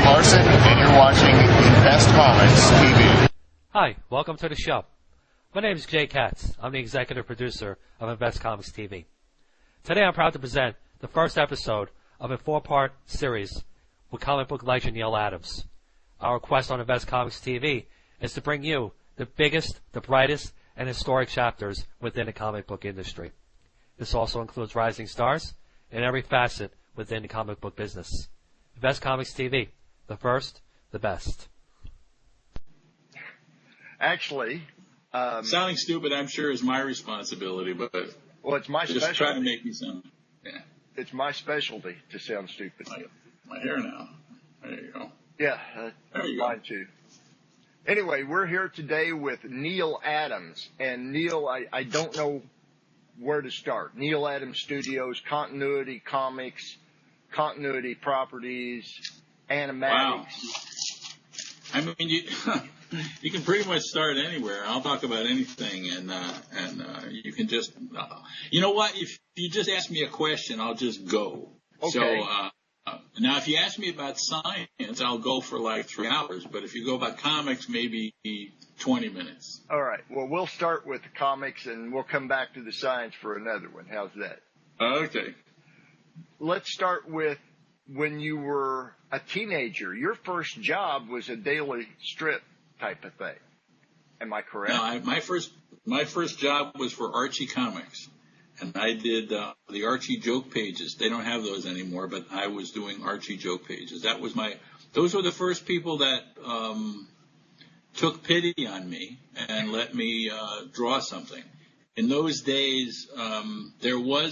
Larson, and you're watching Best Comics TV. Hi, welcome to the show. My name is Jay Katz. I'm the executive producer of Invest Comics TV. Today I'm proud to present the first episode of a 4-part series with comic book legend Neal Adams. Our quest on Invest Comics TV is to bring you the biggest, the brightest, and historic chapters within the comic book industry. This also includes rising stars in every facet within the comic book business. Invest Comics TV, the first, the best. Actually, sounding stupid, I'm sure, is my responsibility, but well, it's my just specialty. try to make me sound. Yeah. It's my specialty to sound stupid. My hair now. There you go. Yeah, there you mine go. too. Anyway, we're here today with Neal Adams, and Neal, I don't know where to start. Neal Adams Studios, Continuity Comics, Continuity Properties, Animatics. Wow. I mean, you can pretty much start anywhere. I'll talk about anything, and you can just, you know what? If you just ask me a question, I'll just go. Okay. So now, if you ask me about science, I'll go for like 3 hours. But if you go about comics, maybe 20 minutes. All right. Well, we'll start with the comics, and we'll come back to the science for another one. How's that? Okay. Let's start with when you were a teenager. Your first job was a daily strip type of thing. Am I correct? No, my first job was for Archie Comics, and I did the Archie joke pages. They don't have those anymore, but I was doing Archie joke pages. Those were the first people that took pity on me and let me draw something. In those days, there were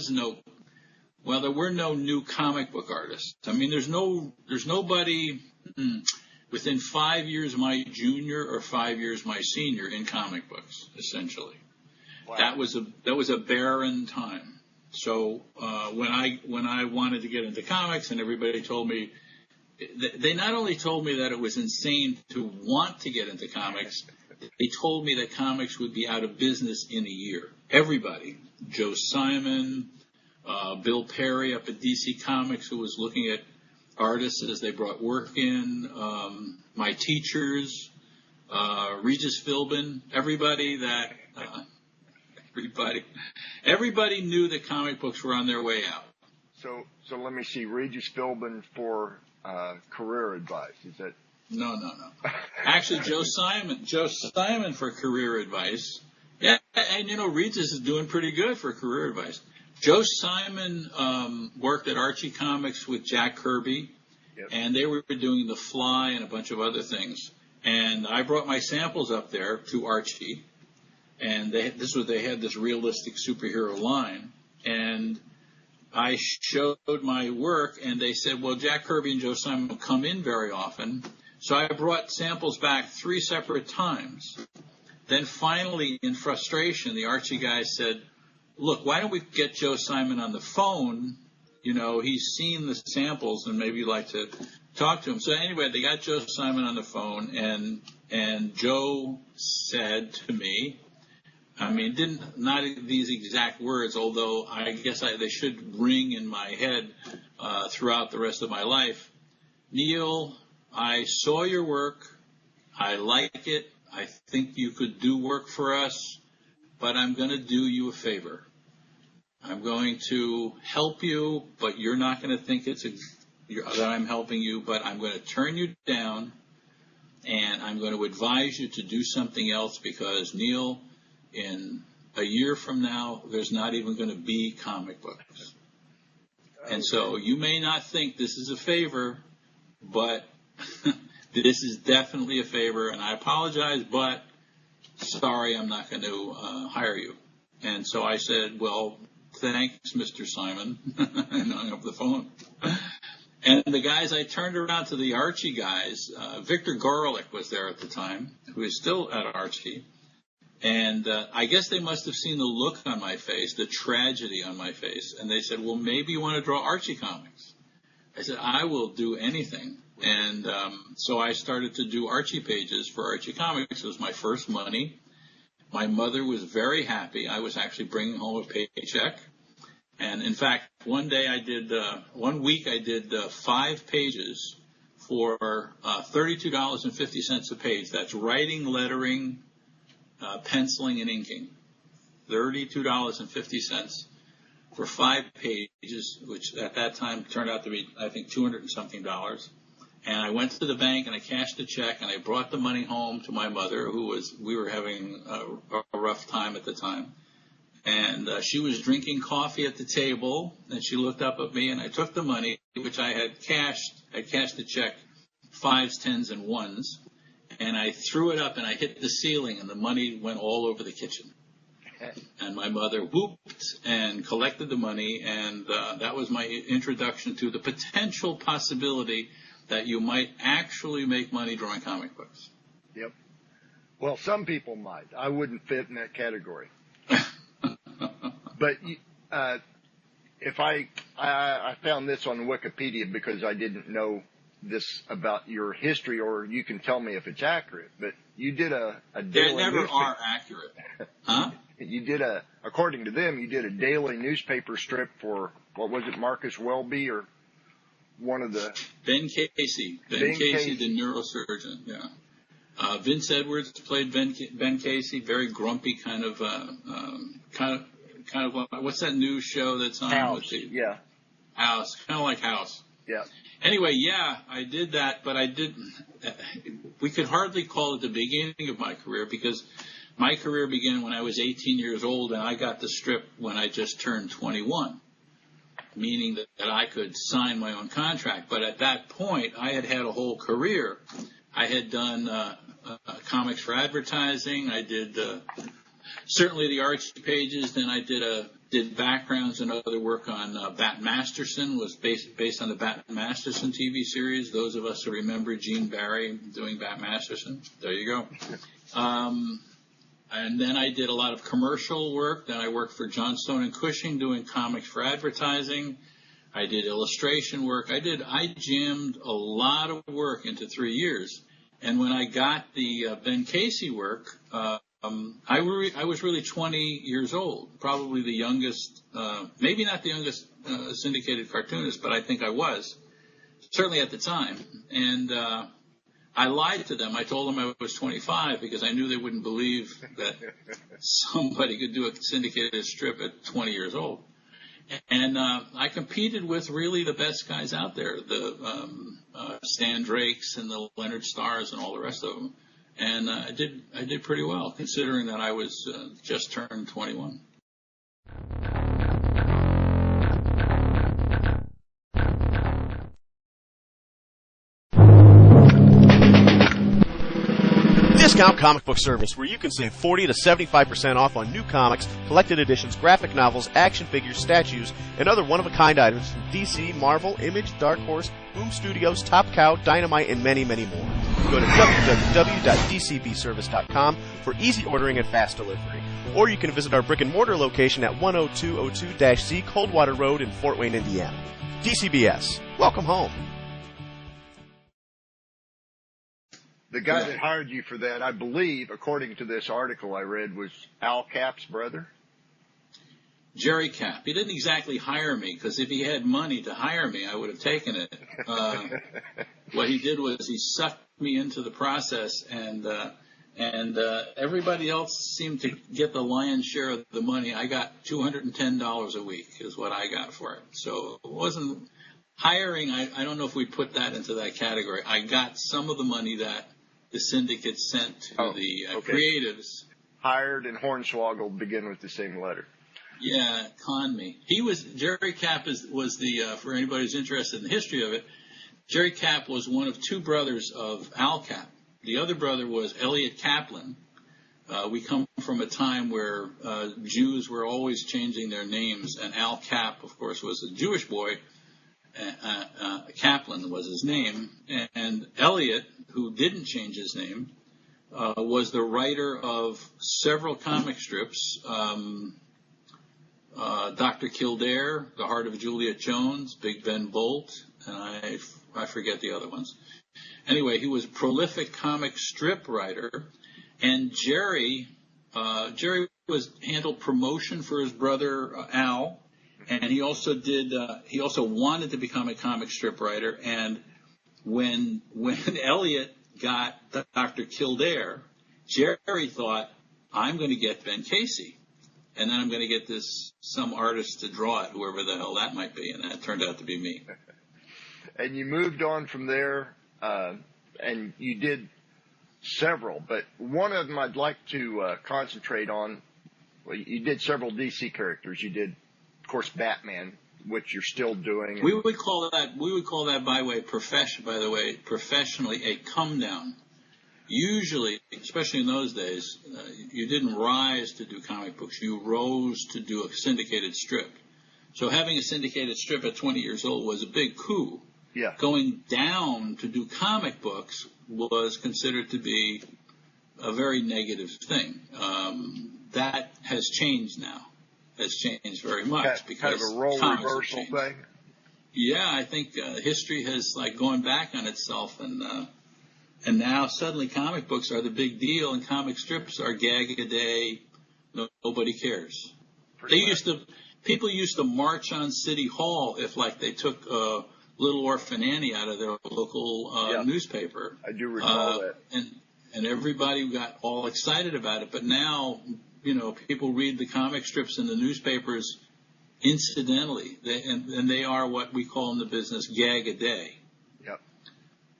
no new comic book artists. I mean, there's nobody within 5 years my junior or 5 years my senior in comic books, essentially. Wow. That was a barren time. So when I wanted to get into comics, and everybody told me, they not only told me that it was insane to want to get into comics, they told me that comics would be out of business in a year. Everybody, Joe Simon, Bill Perry up at DC Comics, who was looking at artists as they brought work in, my teachers, Regis Philbin, everybody knew that comic books were on their way out. So let me see. Regis Philbin for career advice. Is that? No. Actually, Joe Simon for career advice. Yeah, and Regis is doing pretty good for career advice. Joe Simon worked at Archie Comics with Jack Kirby, yep. And they were doing The Fly and a bunch of other things. And I brought my samples up there to Archie, and they had this realistic superhero line, and I showed my work, and they said, well, Jack Kirby and Joe Simon don't come in very often, so I brought samples back 3 separate times. Then finally, in frustration, the Archie guy said, look, why don't we get Joe Simon on the phone? He's seen the samples and maybe you'd like to talk to him. So anyway, they got Joe Simon on the phone, and Joe said to me, I mean, not these exact words, although I guess they should ring in my head throughout the rest of my life. Neal, I saw your work. I like it. I think you could do work for us, but I'm going to do you a favor. I'm going to help you, but you're not going to think that I'm helping you, but I'm going to turn you down, and I'm going to advise you to do something else because, Neal, in a year from now, there's not even going to be comic books. And so you may not think this is a favor, but this is definitely a favor, and I apologize, but sorry, I'm not going to hire you. And so I said, well, thanks, Mr. Simon, and hung up the phone. And the guys, I turned around to the Archie guys. Victor Gorelick was there at the time, who is still at Archie. And I guess they must have seen the look on my face, the tragedy on my face. And they said, well, maybe you want to draw Archie comics. I said, I will do anything. And so I started to do Archie pages for Archie Comics. It was my first money. My mother was very happy. I was actually bringing home a paycheck. And in fact, one week I did 5 pages for $32.50 a page. That's writing, lettering, penciling, and inking. $32.50 for 5 pages, which at that time turned out to be, I think, $200 and something. And I went to the bank and I cashed a check and I brought the money home to my mother, we were having a rough time at the time. And she was drinking coffee at the table, and she looked up at me, and I took the money, which I had cashed. I cashed the check, 5s, 10s, and 1s, and I threw it up, and I hit the ceiling, and the money went all over the kitchen. And my mother whooped and collected the money, and that was my introduction to the potential possibility that you might actually make money drawing comic books. Yep. Well, some people might. I wouldn't fit in that category. But if I found this on Wikipedia because I didn't know this about your history, or you can tell me if it's accurate. But you did a daily. They never are accurate, huh? You did according to them, you did a daily newspaper strip for, what was it, Marcus Welby, or one of the Ben Casey, the neurosurgeon, yeah. Vince Edwards played Ben Casey, very grumpy kind of what's that news show that's on? House, yeah. House, kind of like House. Yeah. Anyway, yeah, I did that, but I didn't. We could hardly call it the beginning of my career, because my career began when I was 18 years old, and I got the strip when I just turned 21, meaning that I could sign my own contract. But at that point, I had a whole career. I had done comics for advertising. I did certainly the Archie pages. Then I did backgrounds and other work on Bat Masterson, was based on the Bat Masterson TV series. Those of us who remember Gene Barry doing Bat Masterson, there you go. And then I did a lot of commercial work. Then I worked for Johnstone and Cushing doing comics for advertising. I did illustration work. I jammed a lot of work into 3 years. And when I got the Ben Casey work, I was really 20 years old, probably the youngest, maybe not the youngest syndicated cartoonist, but I think I was, certainly at the time. And I lied to them. I told them I was 25 because I knew they wouldn't believe that somebody could do a syndicated strip at 20 years old. And I competed with really the best guys out there, the Stan Drakes and the Leonard Stars and all the rest of them. And I did pretty well, considering that I was just turned 21. Discount Comic Book Service, where you can save 40 to 75% off on new comics, collected editions, graphic novels, action figures, statues, and other one-of-a-kind items from DC, Marvel, Image, Dark Horse, Boom Studios, Top Cow, Dynamite, and many, many more. Go to www.dcbservice.com for easy ordering and fast delivery. Or you can visit our brick-and-mortar location at 10202-C Coldwater Road in Fort Wayne, Indiana. DCBS, welcome home. The guy that hired you for that, I believe, according to this article I read, was Al Capp's brother? Jerry Capp. He didn't exactly hire me, because if he had money to hire me, I would have taken it. What he did was he sucked me into the process, and everybody else seemed to get the lion's share of the money. I got $210 a week is what I got for it. So it wasn't hiring. I don't know if we put that into that category. I got some of the money that the syndicate sent to creatives. Hired and Hornswoggle begin with the same letter. Yeah, conned me. Jerry Capp was the, for anybody who's interested in the history of it, Jerry Capp was one of two brothers of Al Capp. The other brother was Elliot Kaplan. We come from a time where Jews were always changing their names, and Al Capp, of course, was a Jewish boy. Kaplan was his name, and Elliot, who didn't change his name, was the writer of several comic strips, Dr. Kildare, The Heart of Juliet Jones, Big Ben Bolt, and I forget the other ones. Anyway, he was a prolific comic strip writer, and Jerry handled promotion for his brother Al. And he also wanted to become a comic strip writer. And when Elliot got Dr. Kildare, Jerry thought, I'm going to get Ben Casey. And then I'm going to get some artist to draw it, whoever the hell that might be. And that turned out to be me. And you moved on from there, and you did several. But one of them I'd like to concentrate on. Well, you did several DC characters. You did, of course, Batman, which you're still doing. We would call that, by the way, professionally, a come down. Usually, especially in those days, you didn't rise to do comic books. You rose to do a syndicated strip. So having a syndicated strip at 20 years old was a big coup. Yeah. Going down to do comic books was considered to be a very negative thing. That has changed now. Has changed very much because kind of a role reversal thing. Yeah, I think history has gone back on itself, and now suddenly comic books are the big deal, and comic strips are gag a day. Nobody cares. People used to march on City Hall if they took Little Orphan Annie out of their local newspaper. I do recall that. And everybody got all excited about it. But now, people read the comic strips in the newspapers incidentally, and they are what we call in the business gag a day. Yep.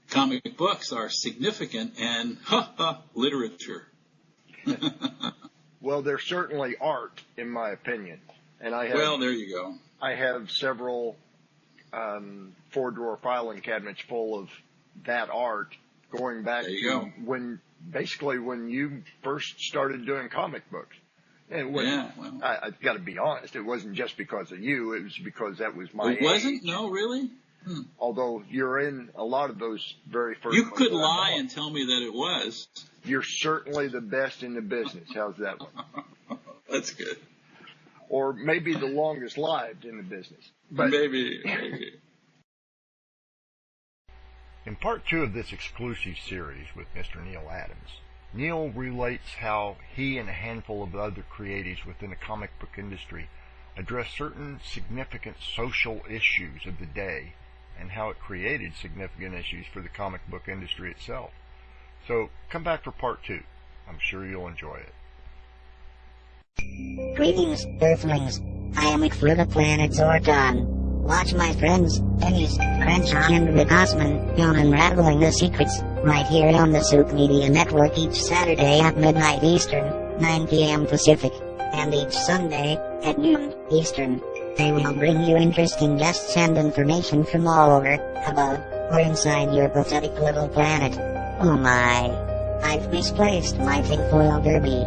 Comic books are significant and literature. Well, they're certainly art, in my opinion. And there you go. I have several 4-drawer filing cabinets full of that art, going back to when you first started doing comic books. And I've got to be honest, it wasn't just because of you. It was because that was my age. Wasn't? No, really? Although you're in a lot of those very first. You could lie and tell me that it was. You're certainly the best in the business. How's that one? That's good. Or maybe the longest lived in the business. But maybe. In part 2 of this exclusive series with Mr. Neal Adams, Neal relates how he and a handful of other creatives within the comic book industry address certain significant social issues of the day and how it created significant issues for the comic book industry itself. So come back for part 2. I'm sure you'll enjoy it. Greetings, Earthlings. I am from the planet Zordon. Watch my friends, Dennis, Crenshaw, and Rick Osman, on Unraveling the Secrets, right here on the Soup Media Network each Saturday at midnight Eastern, 9 p.m. Pacific, and each Sunday, at noon Eastern. They will bring you interesting guests and information from all over, above, or inside your pathetic little planet. Oh my. I've misplaced my tinfoil derby.